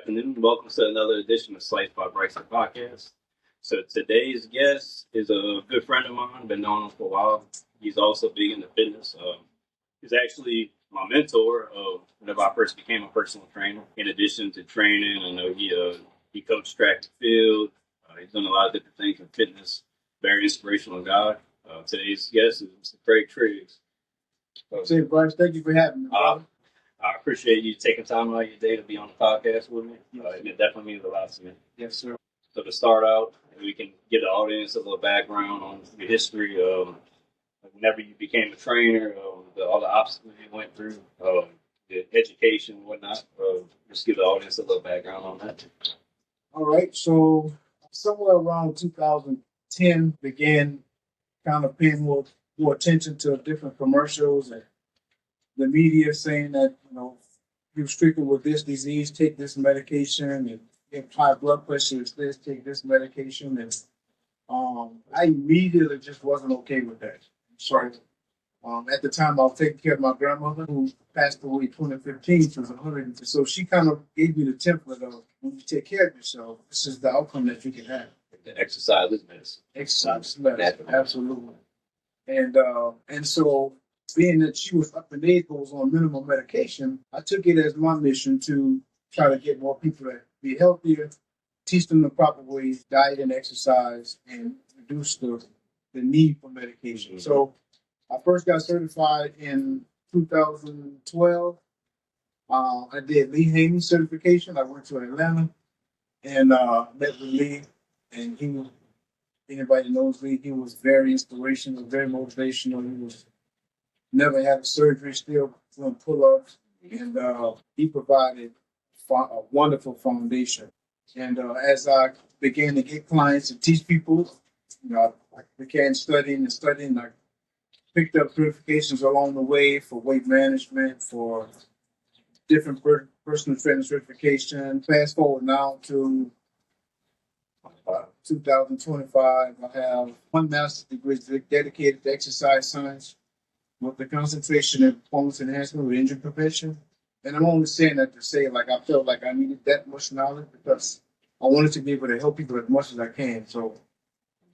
afternoon. Welcome to another edition of Slice by Bryson podcast. So today's guest is a good friend of mine. Been knowing him for a while. He's also big into fitness. He's actually my mentor whenever I first became a personal trainer. In addition to training, I know he coached track and field. He's done a lot of different things in fitness. Very inspirational guy. Today's guest is Mr. Kreig Triggs. Say, Bryce, thank you for having me. I appreciate you taking time out of your day to be on the podcast with me. It definitely means a lot to me. Yes, sir. So to start out, we can give the audience a little background on your history of whenever you became a trainer, all the obstacles you went through, the education and whatnot. Just give the audience a little background on that. All right. So somewhere around 2010, began kind of paying more attention to different commercials and the media saying that, you're stricken with this disease, take this medication, and you have high blood pressure, it's this, take this medication. And I immediately just wasn't okay with that. So at the time, I was taking care of my grandmother who passed away in 2015. She was 100. So she kind of gave me the template of when you take care of yourself, this is the outcome that you can have. The exercise is medicine. Exercise is medicine, absolutely. And so being that she was up in age but was on minimum medication, I took it as my mission to try to get more people to be healthier, teach them the proper ways, diet and exercise, and reduce the need for medication. So I first got certified in 2012. I did Lee Haney certification. I went to Atlanta and met with Lee, and anybody knows Lee, he was very inspirational, very motivational. He was never had a surgery, still doing pull-ups, and he provided a wonderful foundation. And as I began to get clients and teach people, I began studying. I picked up certifications along the way for weight management, for different personal training certification. Fast forward now to 2025, I have one master's degree dedicated to exercise science with the concentration in performance enhancement with injury prevention. And I'm only saying that to say, I felt like I needed that much knowledge because I wanted to be able to help people as much as I can. So,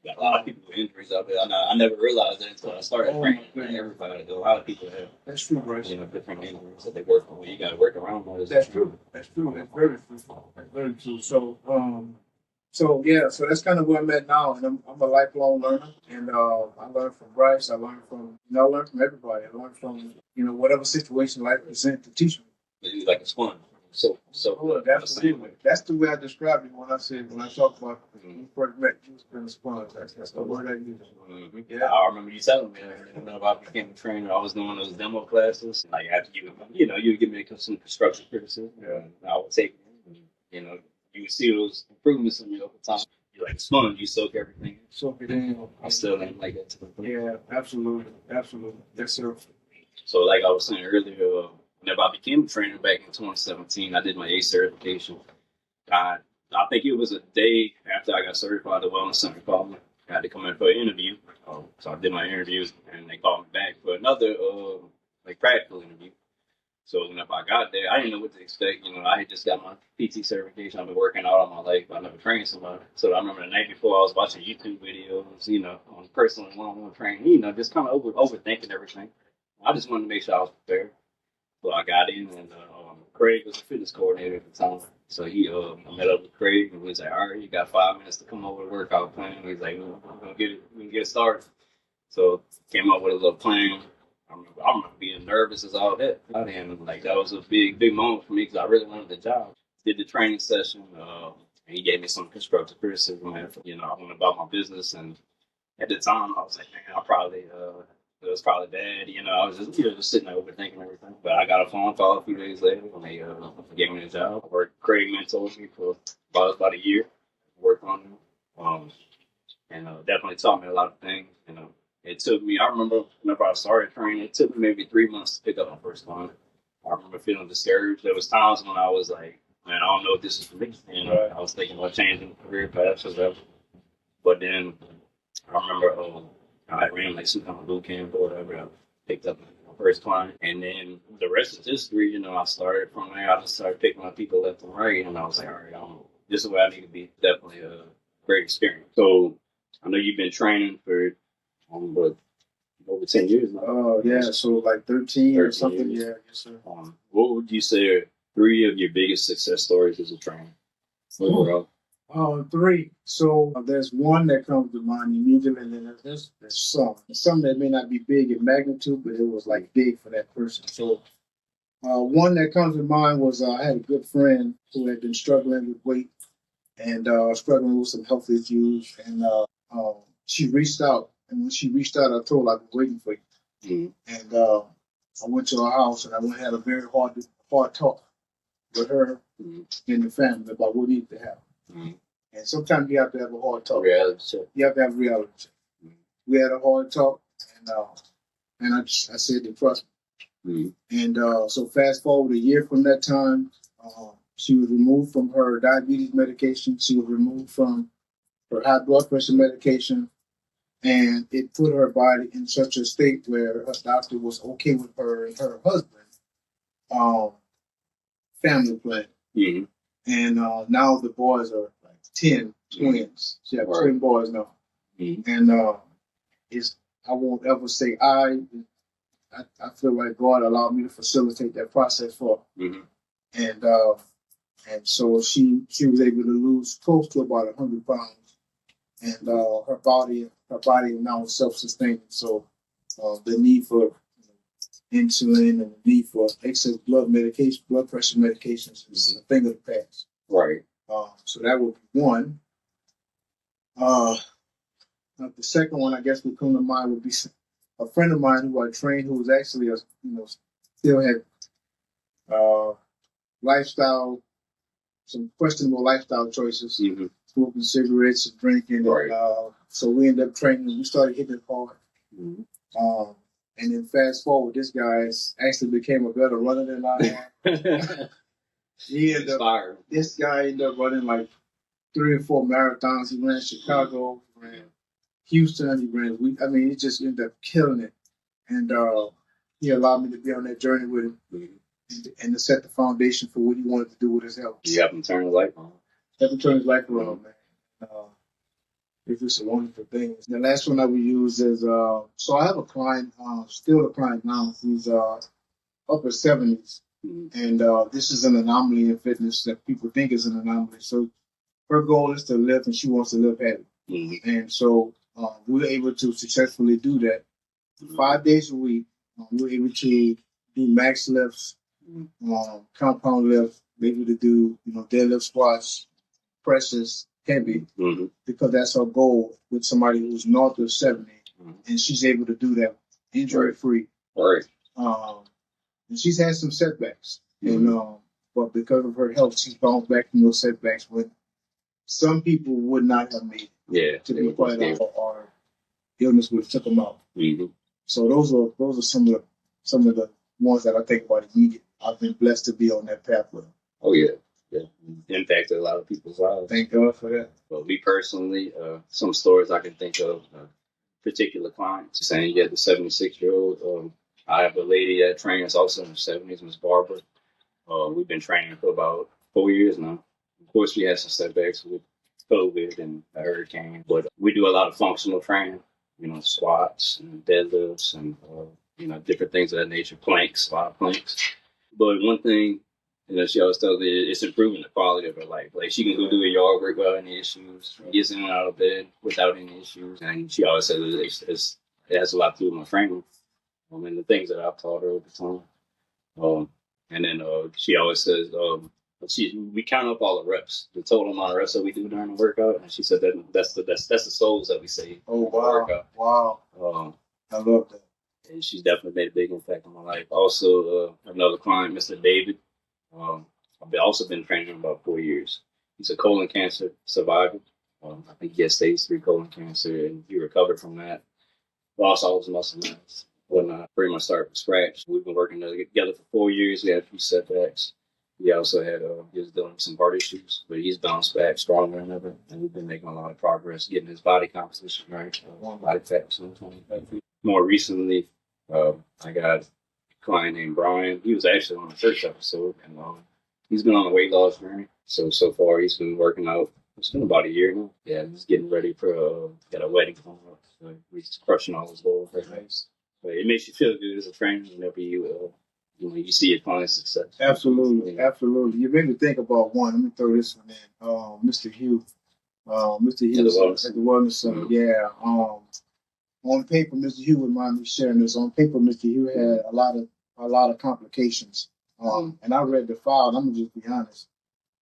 got a lot of people with injuries out there. I never realized that until I started training. Everybody, a lot of people have. That's true, Bryce. Different injuries that they work on. You got to work around those. That's true. That's true. That's very true. That's very true. So that's kind of where I'm at now, and I'm a lifelong learner, and I learn from Bryce. I learn from everybody. I learn from whatever situation life presents to teach me. It's like a sponge. So absolutely. That's the way I described it when I talk about when we first met. You was been a sponge. That's the word I use. Mm-hmm. Yeah, I remember you telling me. Whenever I became a trainer, I was doing those demo classes. Like after you would give me some constructive criticism. Yeah. I would take it. You would see those improvements in me over time. You're like a sponge, you soak everything in. Soak it in. I still ain't like that. Yeah, absolutely. Absolutely. Yes, sir. So like I was saying earlier, whenever I became a trainer back in 2017, I did my ACE certification. I think it was a day after I got certified, the Wellness Center called me. I had to come in for an interview. So I did my interviews, and they called me back for another practical interview. So whenever I got there, I didn't know what to expect. I had just got my PT certification. I've been working out all my life. I never trained somebody. So I remember the night before I was watching YouTube videos, on personal one-on-one training, just kind of overthinking everything. I just wanted to make sure I was prepared. So I got in, and Kreig was a fitness coordinator at the time. So I met up with Kreig, and he was like, all right, you got 5 minutes to come over to workout plan. He's like, we can get started. So came up with a little plan. I remember being nervous as all that. And that was a big moment for me because I really wanted the job. Did the training session. And he gave me some constructive criticism. I went about my business. And at the time, I was like, man, it was probably bad. I was just sitting there overthinking everything. But I got a phone call a few days later, and they gave me the job. Kreig mentored me for about a year. Worked on them. And definitely taught me a lot of things. It took me, I remember whenever I started training, it took me maybe 3 months to pick up my first client. I remember feeling discouraged. There was times when I was like, man, I don't know if this is for me. I was thinking about changing career paths or whatever. But then I remember I ran some kind of boot camp or whatever. I picked up first client. And then the rest is history. You know, I started from there. I just started picking up people left and right. And I was like, all right, this is where I need to be. Definitely a great experience. So I know you've been training for but over 10 years now. Oh, yeah. So like 13 or something. Years. Yeah, yes, sir. What would you say are 3 of your biggest success stories as a trainer overall? 3. So there's one that comes to mind immediately, and then there's some that may not be big in magnitude, but it was like big for that person. So one that comes to mind was I had a good friend who had been struggling with weight and struggling with some health issues, and she reached out. And when she reached out, I told her I've been waiting for you. And I went to her house, and I went and had a very hard talk with her and the family about what needed to happen. And sometimes you have to have a hard talk. Reality check. You have to have reality check. We had a hard talk, and I said to trust me. And so fast forward a year from that time, she was removed from her diabetes medication. She was removed from her high blood pressure medication. And it put her body in such a state where her doctor was okay with her and her husband family planning. And now the boys are like 10 twins. She has twin boys now. And I won't ever say I feel like God allowed me to facilitate that process for her. And so she was able to lose close to about 100 pounds. And her body now is self-sustaining. So the need for insulin and the need for excess blood pressure medications is a thing of the past. Right. So that would be one. The second one, I guess, would come to mind would be a friend of mine who I trained, who was actually still had some questionable lifestyle choices. Smoking cigarettes and drinking. Right. And, so we ended up training. We started hitting it hard. And then fast forward, this guy actually became a better runner than I am. This guy ended up running like 3 or 4 marathons. He ran Chicago, ran Houston, he ran. He just ended up killing it. And he allowed me to be on that journey with him and to set the foundation for what he wanted to do with his health. You have him turn his life on. Have him turn his life around, man. It's just a wonderful thing. The last one I would use is, so I have a client, still a client now, who's upper 70s. And this is an anomaly in fitness that people think is an anomaly. So her goal is to lift, and she wants to lift heavy. And so we were able to successfully do that 5 days a week. We were able to do max lifts, compound lifts, able to do deadlift, squats, presses, heavy, because that's her goal with somebody who's north of 70, and she's able to do that injury free. Right. And she's had some setbacks, but because of her health, she's bounced back from those setbacks when some people would not have made it. Yeah. To be quite honest, or illness would have took them out. So those are some of the ones that I think about immediately. I've been blessed to be on that path with them. Oh yeah. Yeah, impacted a lot of people's lives. Thank God for that. Well, me personally, some stories I can think of, particular clients saying you had the 76-year-old. I have a lady that trains also in her 70s, Miss Barbara. We've been training for about 4 years now. Of course, we had some setbacks with COVID and a hurricane, but we do a lot of functional training, squats and deadlifts and, different things of that nature, planks, a lot of planks. But one thing, she always tells me it's improving the quality of her life. Like, she can go do her yard work without any issues, gets in and out of bed without any issues. And she always says it has a lot to do with my framing and the things that I've taught her over time. And then she always says, we count up all the reps, the total amount of reps that we do during the workout. And she said that's the souls that we save. Oh, wow. Wow. I love that. And she's definitely made a big impact on my life. Also, another client, Mr. David. I've also been training him about 4 years. He's a colon cancer survivor. I think he had stage 3 colon cancer, and he recovered from that. Lost all his muscle mass. When I pretty much started from scratch, we've been working together for 4 years. We had a few setbacks. He also had he was dealing with some heart issues, but he's bounced back stronger than ever, and we've been making a lot of progress getting his body composition right, body fat percentage. More recently, I got client named Brian. He was actually on the first episode, and he's been on a weight loss journey. So far, he's been working out. It's been about a year now. Yeah, he's getting ready for got a wedding coming up. So he's crushing all his goals. Very nice. But it makes you feel good as a trainer whenever you see your client's success. Absolutely, absolutely. You made me think about one. Let me throw this one in. Mr. Hugh. Mr. Hugh at the Wellness Center. Mm-hmm. Yeah. On paper, Mr. Hugh would mind me sharing this. On paper, Mr. Hugh had a lot of complications. And I read the file. And I'm gonna just be honest.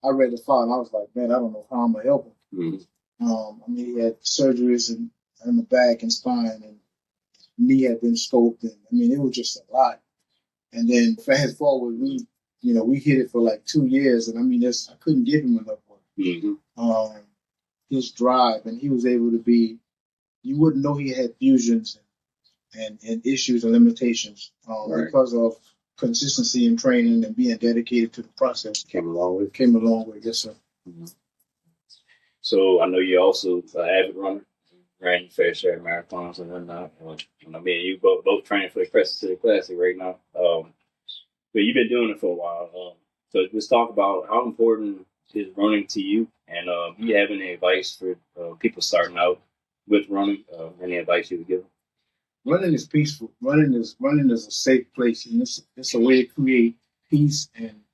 I read the file and I was like, man, I don't know how I'm gonna help him. Mm-hmm. I mean, he had surgeries in the back and spine, and knee had been scoped, and I mean, it was just a lot. And then fast forward, we hit it for like 2 years, and I mean, I couldn't give him enough work. Mm-hmm. His drive, and he was able to be. You wouldn't know he had fusions and issues and limitations right. because of consistency in training and being dedicated to the process. Came a long way. Yes, sir. Mm-hmm. So I know you're also an avid runner. Ran your fair share of marathons and whatnot. I mean, you both training for the Crescent City Classic right now. But you've been doing it for a while. So let's talk about how important is running to you, and do you have any advice for people starting out with running? Any advice you would give them? Running is peaceful. Running is a safe place, and it's a way to create peace and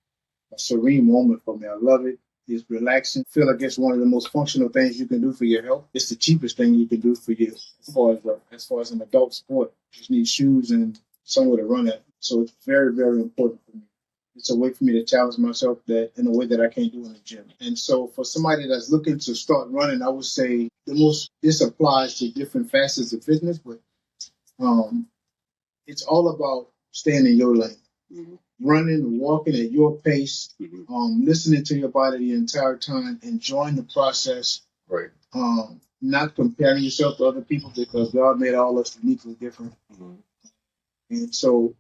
a serene moment for me. I love it. It's relaxing. I feel like it's one of the most functional things you can do for your health. It's the cheapest thing you can do for you as far as an adult sport. You just need shoes and somewhere to run at. So it's very, very important for me. It's a way for me to challenge myself that in a way that I can't do in the gym. And so for somebody that's looking to start running, I would say this applies to different facets of fitness, but it's all about staying in your lane. Mm-hmm. Running, walking at your pace, mm-hmm. Listening to your body the entire time, enjoying the process. Right. Not comparing yourself to other people, because God made all of us uniquely different. Mm-hmm. And so,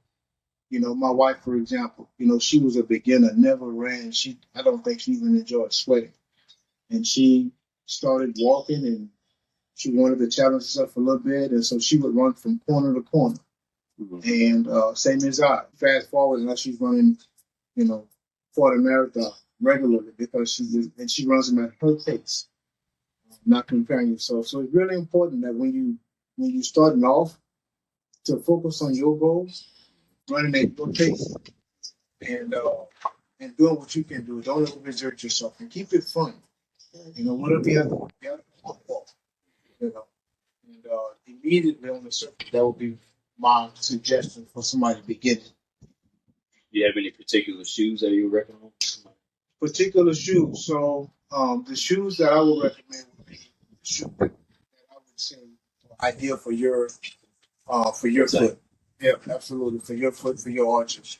my wife, for example, she was a beginner, never ran. I don't think she even enjoyed sweating. And she started walking, and she wanted to challenge herself a little bit. And so she would run from corner to corner. Mm-hmm. And same as I. Fast forward, and now she's running, for the marathon regularly, because she runs them at her pace, not comparing yourself. So it's really important that when you starting off, to focus on your goals, running at your pace, and doing what you can do. Don't overexert yourself, and keep it fun. Whatever you have to football. And immediately on the surface, that would be my suggestion for somebody beginning. Do you have any particular shoes that you recommend? Particular shoes. So the shoes that I would recommend would be the shoes that I would say are ideal for your foot. Yeah, absolutely. For your foot, for your arches.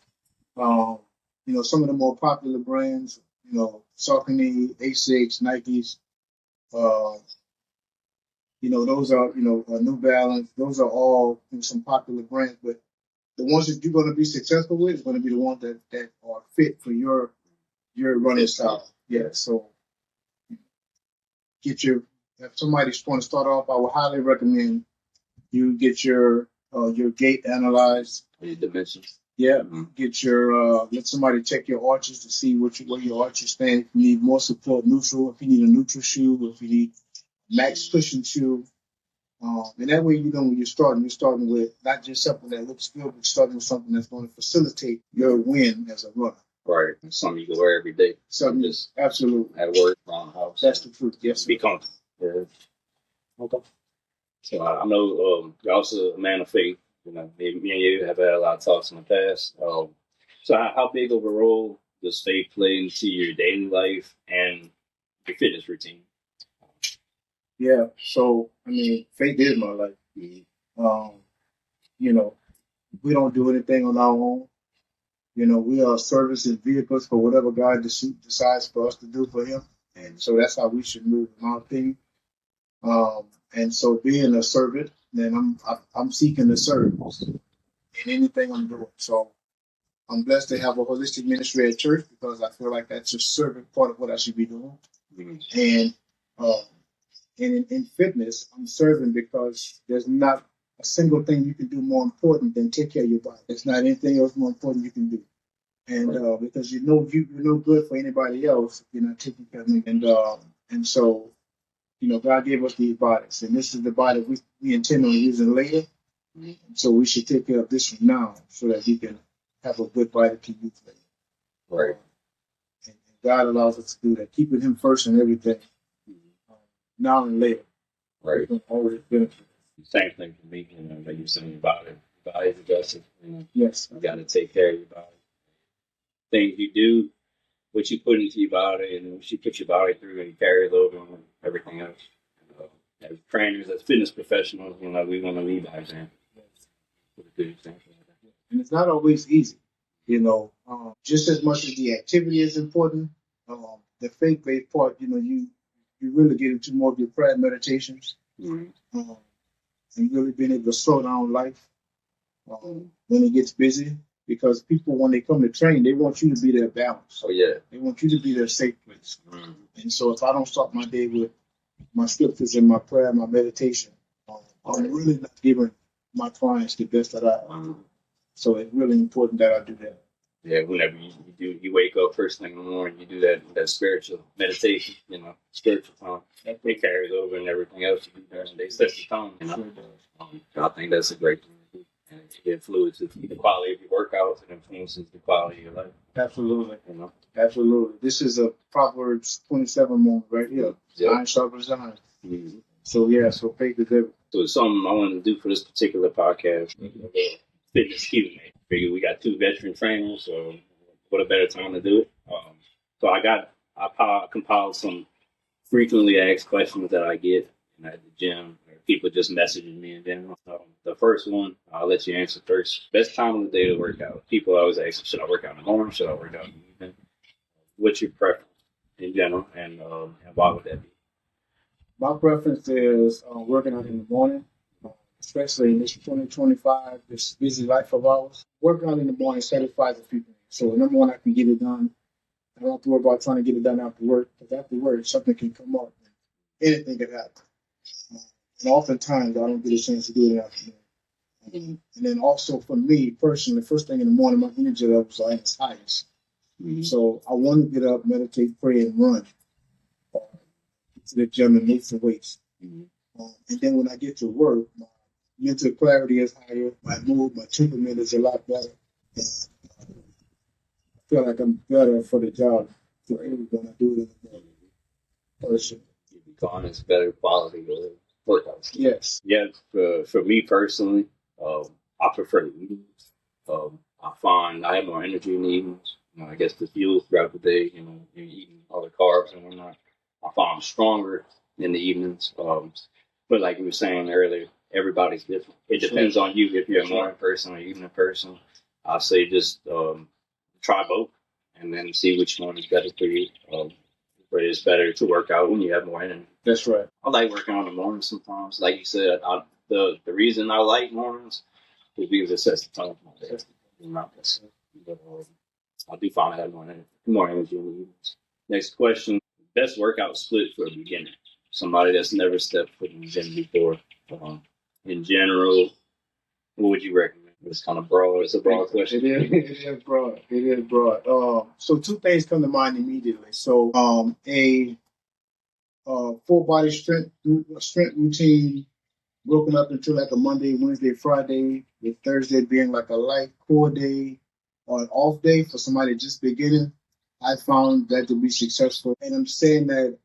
Some of the more popular brands, Saucony, Asics, Nikes, those are, New Balance. Those are all some popular brands, but the ones that you're going to be successful with is going to be the ones that are fit for your running style. Yeah, so if somebody's going to start off, I would highly recommend you get your gait analyzed. Your dimensions. Yeah, mm-hmm. Get your let somebody check your arches to see where your arches stand. If you need more support, neutral. If you need a neutral shoe, if you need max cushion shoe, and that way when you're starting with not just something that looks good, but starting with something that's going to facilitate your win as a runner. Right, something you can wear every day. Something just absolutely at work, around the house. That's the truth. Yes, be comfortable. Yeah. Okay. So I know you're also a man of faith. Me and you have had a lot of talks in the past. So how big of a role does faith play into your daily life and your fitness routine? Yeah. So faith is my life. Mm-hmm. We don't do anything on our own. We are service and vehicles for whatever God decides for us to do for Him, and so that's how we should move, in my opinion. And so, being a servant, then I'm seeking to serve in anything I'm doing. So I'm blessed to have a holistic ministry at church, because I feel like that's a servant part of what I should be doing. Mm-hmm. And in fitness, I'm serving because there's not a single thing you can do more important than take care of your body. There's not anything else more important you can do. And because you're no good for anybody else if you're not taking care of me. And so, God gave us these bodies, and this is the body we intend on using later. So we should take care of this one now so that we can have a good body to use later. Right. And God allows us to do that, keeping Him first in everything, now and later. Right. Always benefit. Same thing for me, like you're saying, body's a vessel. Yes. You got to take care of your body. Things you do, what you put into your body, and what you put your body through, and you carry it over on everything else. As trainers, as fitness professionals, we want to lead by example. With a good example. And it's not always easy, just as much as the activity is important, the faith-based part, you really get into more of your prayer and meditations, and really being able to slow down life when it gets busy. Because people, when they come to train, they want you to be their balance. Oh, yeah. They want you to be their safe place. And so if I don't start my day with my scriptures and my prayer, my meditation, I'm really not giving my clients the best that I am. So it's really important that I do that. Yeah, whenever you wake up first thing in the morning, you do that spiritual meditation, spiritual time. It carries over and everything else you do there, and they set the tone. I think that's a great thing. And it influences the quality of your workouts, and influences the quality of your life. Absolutely. Absolutely. This is a Proverbs 27 moment right here. Iron sharpens iron. So faith is everything. So it's something I wanted to do for this particular podcast. Fitness Q&A. Figure we got 2 veteran trainers, so what a better time to do it. So I compiled some frequently asked questions that I get at the gym. People just messaging me in general. The first one, I'll let you answer first. Best time of the day to work out. People always ask, should I work out in the morning? Should I work out in the evening? What's your preference in general, and why would that be? My preference is working out in the morning, especially in this 2025, this busy life of ours. Working out in the morning satisfies a few things. So number one, I can get it done. I don't have to worry about trying to get it done after work, because after work, something can come up. Anything can happen. And oftentimes, I don't get a chance to do it in the afternoon. And then also for me personally, first thing in the morning, my energy levels are at its highest. So I want to get up, meditate, pray, and run to the gym and lift some weights. And then when I get to work, my mental clarity is higher, my mood, my temperament is a lot better. And I feel like I'm better for the job for everything I do in the morning. Person. You become it's better quality workouts. Yes. Yeah, for me personally, I prefer the evenings. I find I have more energy in the evenings. I guess the fuel throughout the day, you're eating all the carbs and whatnot. I find I'm stronger in the evenings. But like you were saying earlier, everybody's different. It depends on you if you're a morning person or evening person. I say just try both and then see which one is better for you. But it's better to work out when you have more energy. That's right. I like working on the mornings sometimes. Like you said, the reason I like mornings is because it sets the tone for my day. But I do find I have more energy in the evenings. Next question. Best workout split for a beginner. Somebody that's never stepped foot in the gym before. In general, what would you recommend? It's kind of broad. It's a broad question. It is broad. It is broad. So 2 things come to mind immediately. So a full body strength routine broken up into like a Monday, Wednesday, Friday, with Thursday being like a light core day or an off day for somebody just beginning. I found that to be successful. And I'm saying that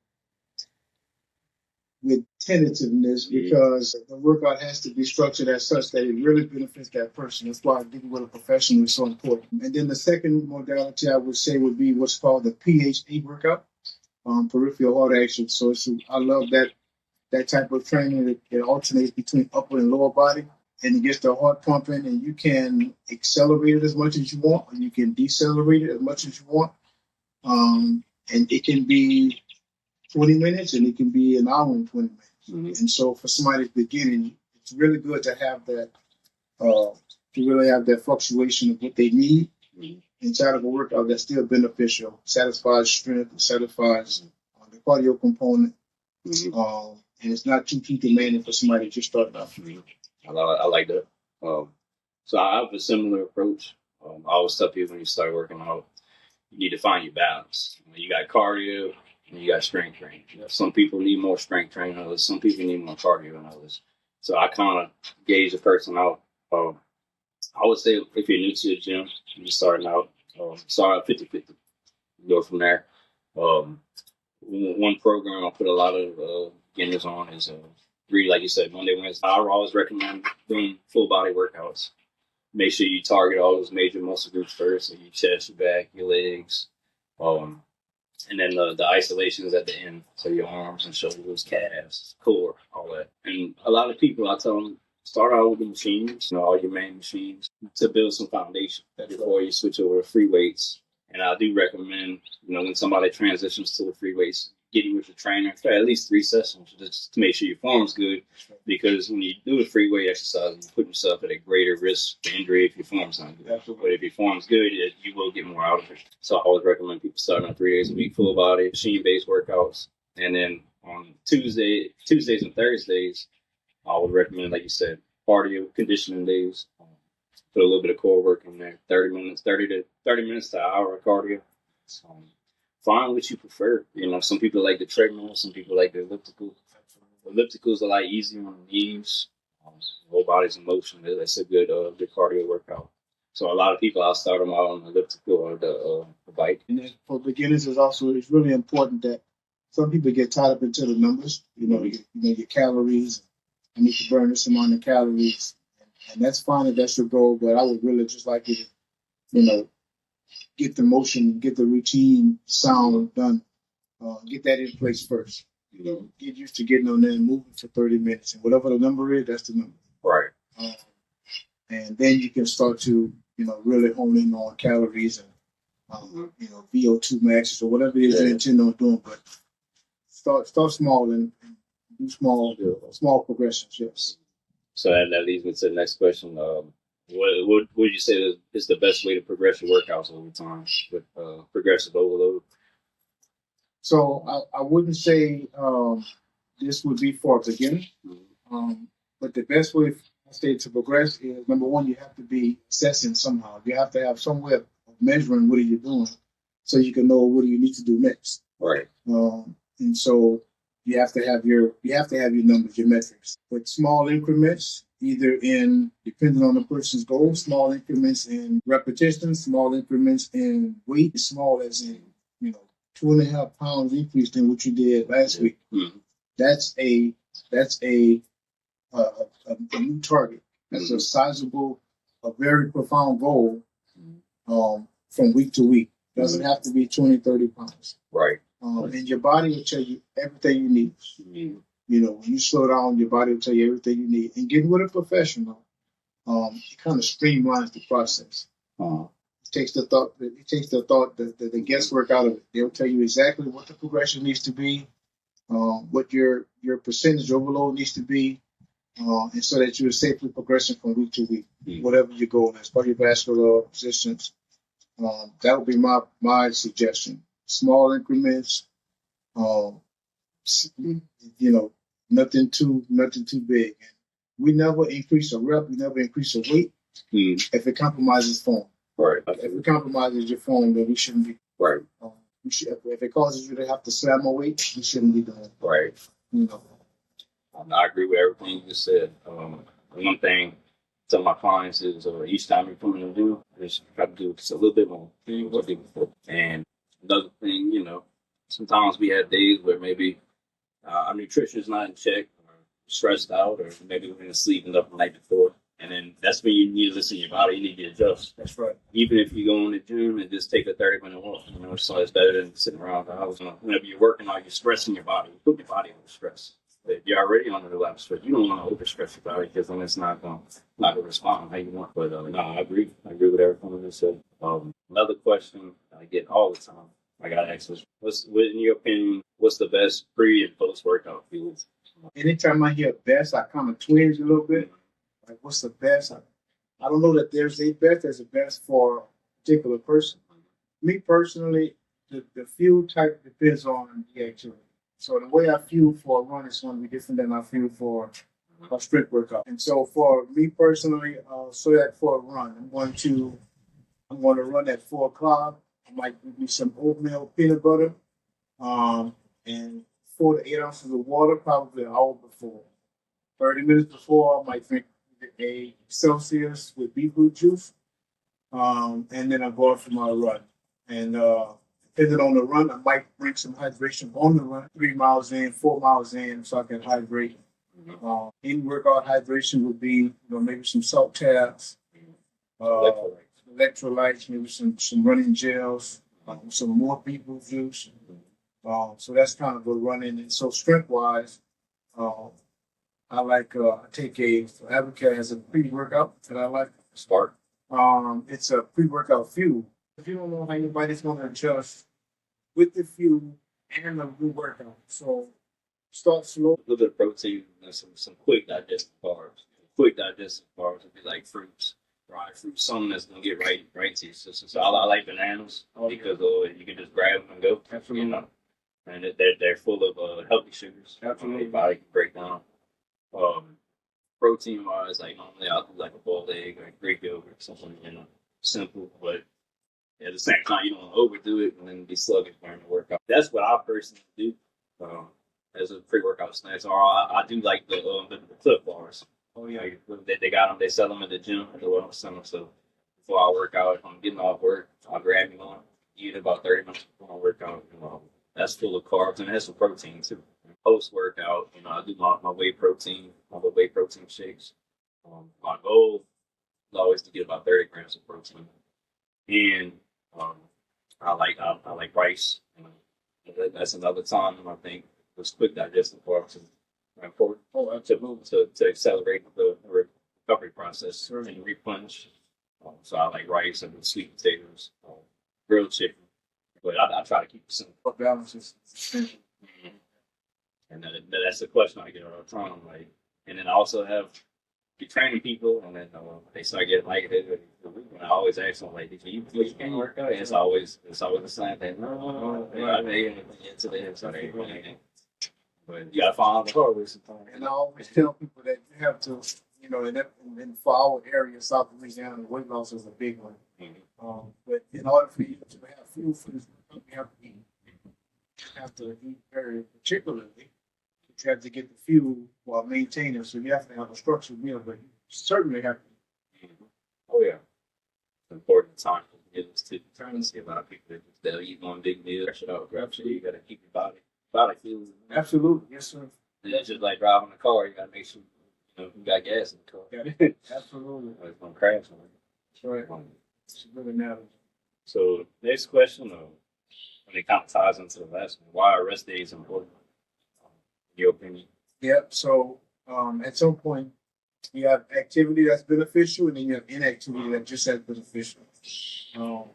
with tentativeness because the workout has to be structured as such that it really benefits that person. That's why dealing with a professional is so important. And then the second modality I would say would be what's called the PHA workout, peripheral heart action. So I love that type of training. It alternates between upper and lower body, and it gets the heart pumping, and you can accelerate it as much as you want, or you can decelerate it as much as you want. And it can be 20 minutes and it can be an hour and 20 minutes. And so for somebody beginning, it's really good to have that, fluctuation of what they need inside of a workout that's still beneficial, satisfies strength, satisfies the cardio component. And it's not too demanding for somebody just starting off. I like that. So I have a similar approach. I always tell people when you start working out, you need to find your balance. You got cardio and you got strength training. Some people need more strength training than others. Some people need more cardio than others. So I kind of gauge a person out. I would say if you're new to the gym, you're starting out, start at 50-50. Go from there. Um, One program I put a lot of beginners on is really, like you said, Monday, Wednesday. I always recommend doing full body workouts. Make sure you target all those major muscle groups first, so your chest, your back, your legs, and then the isolations at the end, so your arms and shoulders, calves, core, all that. And a lot of people, I tell them, start out with the machines, all your main machines, to build some foundation before you switch over to free weights. And I do recommend, when somebody transitions to the free weights, getting with the trainer for at least 3 sessions just to make sure your form's good. Because when you do a free weight exercise, you put yourself at a greater risk for injury if your form's not good. Absolutely. But if your form's good, you will get more out of it. So I always recommend people starting on 3 days a week, full body, machine-based workouts. And then on Tuesdays and Thursdays, I would recommend, like you said, cardio, conditioning days. Put a little bit of core work in there, 30 minutes to an hour of cardio. Find what you prefer. Some people like the treadmill, some people like the elliptical. Ellipticals are easier on the knees. Whole body's in motion. That's a good cardio workout. So a lot of people, I'll start them out on the elliptical or the bike. And then for beginners, it's really important that some people get tied up into the numbers. Your calories. I need to burn this amount of calories. And that's fine if that's your goal, but I would really just like you to, get the motion, get the routine sound done, get that in place first. Get used to getting on there and moving for 30 minutes. And whatever the number is, that's the number. Right. And then you can start to, really hone in on calories and, VO2 maxes or whatever it is you intend on doing. But start small and do small progressions, yes. So that leads me to the next question. What would you say is the best way to progress your workouts over time with progressive overload? So I wouldn't say this would be for a beginner, but the best way I say to progress is, number one, you have to be assessing somehow. You have to have some way of measuring what are you doing, so you can know what do you need to do next. Right. And so you have to have your numbers, your metrics, but small increments. Either depending on the person's goals, small increments in repetitions, small increments in weight, small as in 2.5 pounds increase than what you did last week. Mm-hmm. That's a new target. That's a sizable, a very profound goal from week to week. Doesn't have to be 20, 30 pounds. Right. And your body will tell you everything you need. Mm-hmm. When you slow down, your body will tell you everything you need. And getting with a professional, it kind of streamlines the process. It takes the thought, the guesswork out of it. They'll tell you exactly what the progression needs to be, what your percentage overload needs to be, and so that you're safely progressing from week to week, whatever your goal is, cardiovascular resistance. That would be my suggestion. Small increments, nothing too big. We never increase a rep, we never increase a weight if it compromises form. Right. If it compromises your form, then we shouldn't be. Right. If it causes you to have to slam more weight, we shouldn't be doing it. Right. I agree with everything you just said. One thing to my clients is each time you come in to do, just try to do just a little bit more than what I did before. And another thing, sometimes we have days where maybe our nutrition is not in check, or stressed out, or maybe we're asleep enough the night before. And then that's when you need to listen to your body. You need to adjust. That's right. Even if you go in the gym and just take a 30-minute walk, so it's better than sitting around the house. Whenever you're working out, you're stressing your body. You put your body under stress. If you're already under a lot of stress, you don't want to overstress your body, because then it's not going to respond how you want. But no, I agree. I agree with everything you said. Another question I get all the time. I got to ask this. In your opinion, what's the best pre and post workout foods? Anytime I hear best, I kind of twinge a little bit. Like, what's the best? I don't know that there's a best. There's a best for a particular person. Me personally, the fuel type depends on the activity. So the way I fuel for a run is going to be different than I fuel for a strength workout. And so for me personally, so that for a run, I'm going to run at 4 o'clock. I might give me some oatmeal peanut butter, and 4 to 8 ounces of water, probably an hour before. 30 minutes before, I might drink a Celsius with beetroot juice, and then I'm going for my run. And depending on the run, I might bring some hydration on the run, 3 miles in, 4 miles in, so I can hydrate. In workout hydration would be, maybe some salt tabs, electrolytes, maybe some running gels, some more beetroot juice. So that's kind of a running. And so strength wise, I like take Advocate has a pre-workout that I like. Spark. It's a pre-workout fuel. If you don't know how your body's going to adjust with the fuel and the pre-workout, so start slow. A little bit of protein and some quick digestive carbs. Quick digestive carbs would be like fruits, dried fruits, something that's gonna get right to your system. So I like bananas because you can just grab them and go. Absolutely. And they're full of healthy sugars. Absolutely. Your body can break down. Protein wise, like normally I'll do like a boiled egg or Greek yogurt, something simple, but at the same time you don't want to overdo it and then be sluggish during the workout. That's what I personally do. As a pre-workout snacks, or I do like the Clif bars. Oh yeah, they got them. They sell them at the gym at the wellness center. So before I work out, if I'm getting off work, I'll grab me one. Eat it about 30 minutes before I work out. That's full of carbs and it has some protein too. Post workout, I do my whey protein, my whey protein shakes. My goal is always to get about 30 grams of protein, and I like rice. That's another time I think. Those quick digestive carbs are important to accelerate the recovery process and replenish. So I like rice and sweet potatoes, grilled chicken, but I try to keep it simple. What balances? Mm-hmm. And that's the question I get all the time. Like, and then I also have the training people, and then they start getting like it. And I always ask them like, "Did you can't work out?" It's always the same thing. No, I made it to the inside. But you gotta find the hardware sometimes. And I always tell people that you have to, in for our area, South Louisiana, weight loss is a big one. Mm-hmm. But in order for you to have fuel for this, you have to eat. You have to eat very particularly. You have to get the fuel while maintaining. So you have to have a structured meal, but you certainly have to. Mm-hmm. Oh yeah, it's important time for meals too. Trying to see a lot of people that they'll eat one big meal, crash it out, grab. So you gotta keep your body feels. Absolutely, yes sir. And it's just like driving a car. You gotta make sure you got gas in the car. Absolutely. Or it's gonna crash. That's right. It's really matters. So next question, when it kind of ties into the last one, why are rest days important? In your opinion? Yep. So at some point, you have activity that's beneficial, and then you have inactivity that just as beneficial. You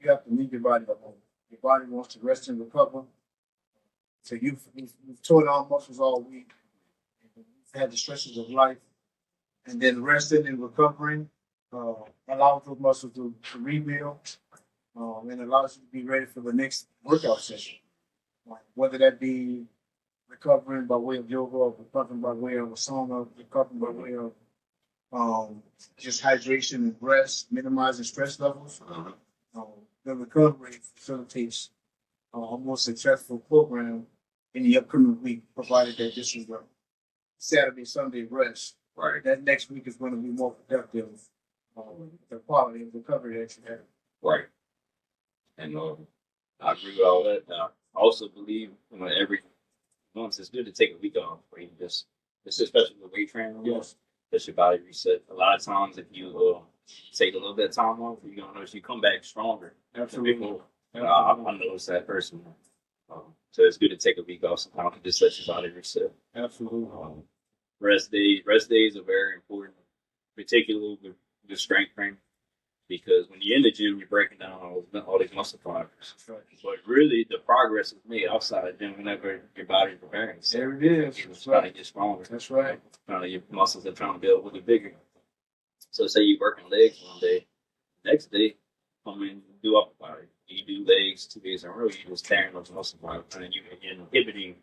have to leave your body alone. Your body wants to rest and recover. So you've torn on muscles all week, you've had the stresses of life, and then resting and recovering allows those muscles to rebuild, and allows you to be ready for the next workout session. Whether that be recovering by way of yoga, or recovering by way of a sauna, recovering by way of just hydration and rest, minimizing stress levels. The recovery facilitates a more successful program in the upcoming week, provided that this is a Saturday, Sunday rest. Right. That next week is going to be more productive. The quality of recovery that you have. Right. And I agree with all that. I also believe every month it's good to take a week off, where you just, especially with weight training. Yes. Let your body reset. A lot of times, if you take a little bit of time off, you're gonna notice you come back stronger. Absolutely. I noticed that personally. So it's good to take a week off sometimes to just let your body reset. Absolutely. Rest days are very important, particularly with strength training, because when you're in the gym, you're breaking down all these muscle fibers. Right. But really, the progress is made outside the gym whenever your body's preparing. So there it is. it's trying to get stronger. That's right. Your muscles are trying to build a little bigger. So say you're working legs one day, next day, come in and do upper body. You do legs 2 days in a row, you're just tearing those muscle fibers, and you're inhibiting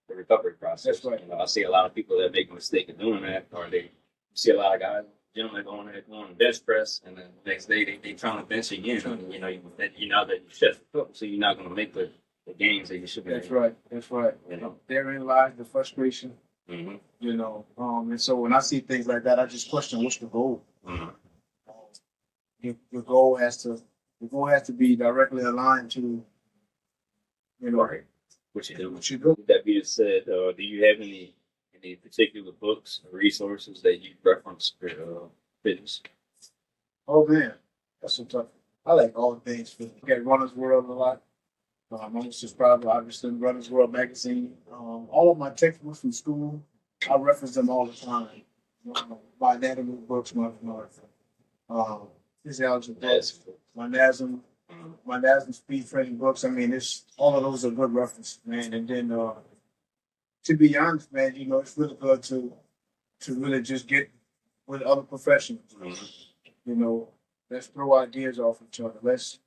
the recovery process. That's right. You know, I see a lot of people that make a mistake of doing that, or they see a lot of guys, gentlemen going there doing bench press, and then the next day they trying to bench again. And, you know, you know that you shut the foot, so you're not going to make the gains that you should be. That's right. That's right. You know, Therein lies the frustration. mm-hmm. You know, and so when I see things like that, I just question what's the goal. Mm-hmm. Your goal has to be directly aligned to, you know, Right. What you do. what you do. With that being said, do you have any particular books or resources that you reference for fitness? Oh man, that's so tough. I like all the things. I get Runner's World a lot. I'm subscribed to obviously Runner's World magazine. All of my textbooks from school, I reference them all the time. My anatomy books, my physiology books, my NASM speed training books. I mean, it's all of those are good references, man. And then to be honest, man, you know, it's really good to really just get with other professionals. Mm-hmm. You know, let's throw ideas off each other. Let's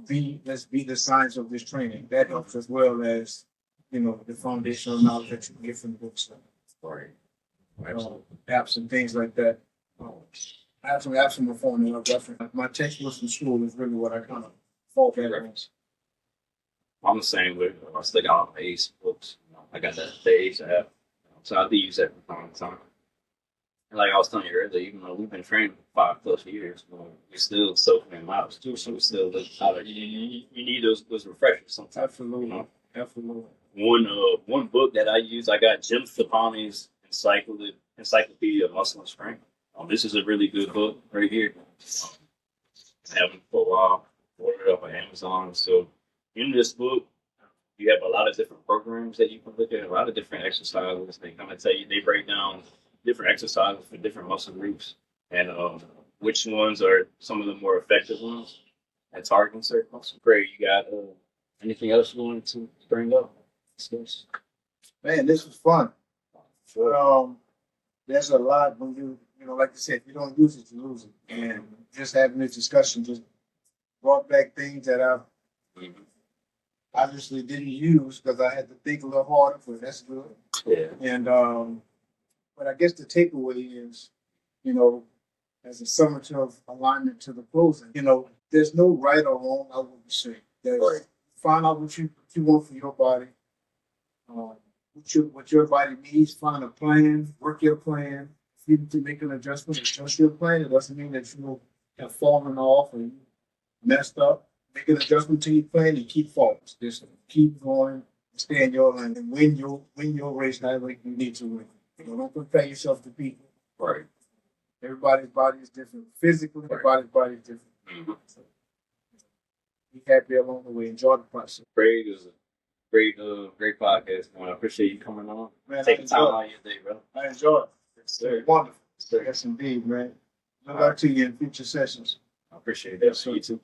be the science of this training. That helps as well as, you know, the foundational knowledge that you can get from the books. Right. Apps and things like that. I have some reform in reference. My textbooks from school is really what I kind of fall back on. I'm the same with I still got my ACE books. You know, I got the ACE app, so I do use that from time to time. And like I was telling you earlier, even though we've been training for 5+ years, we're still soaking them out. So we still look out. You need those refreshers sometimes. Absolutely, you know? Absolutely. One book that I use, I got Jim Stepani's Encyclopedia of Muscle and Strength. This is a really good book right here. I have it for a while. Ordered it up on Amazon. So in this book, you have a lot of different programs that you can look at, a lot of different exercises. They kind of tell you, they break down different exercises for different muscle groups and which ones are some of the more effective ones at targeting certain muscle. Kreig, you got anything else you wanted to bring up? Man, this was fun. There's a lot when you know, like I said, if you don't use it, you lose it. And just having this discussion just brought back things that I obviously didn't use because I had to think a little harder, but that's good. Yeah. And but I guess the takeaway is, you know, as a summative alignment to the closing, you know, there's no right or wrong, I would say. There's find out what you want for your body, what your body needs, find a plan, work your plan. If you need to make an adjustment, adjust your plan. It doesn't mean that you have fallen off or messed up. Make an adjustment to your plan and keep focused. Just keep going, stay in your lane, and win your race however you need to win. You know, don't compare yourself to people. Right. Everybody's body is different. Physically, everybody's body is different. Mm-hmm. Be happy along the way. Enjoy the process. Kreig is a great podcast. I appreciate you coming on. Man, taking time out of your day, bro. I enjoy it. Yes, sir. Wonderful. Yes, sir. Yes, indeed, man. Good luck to you in future sessions. I appreciate that. Yes, sir. You too.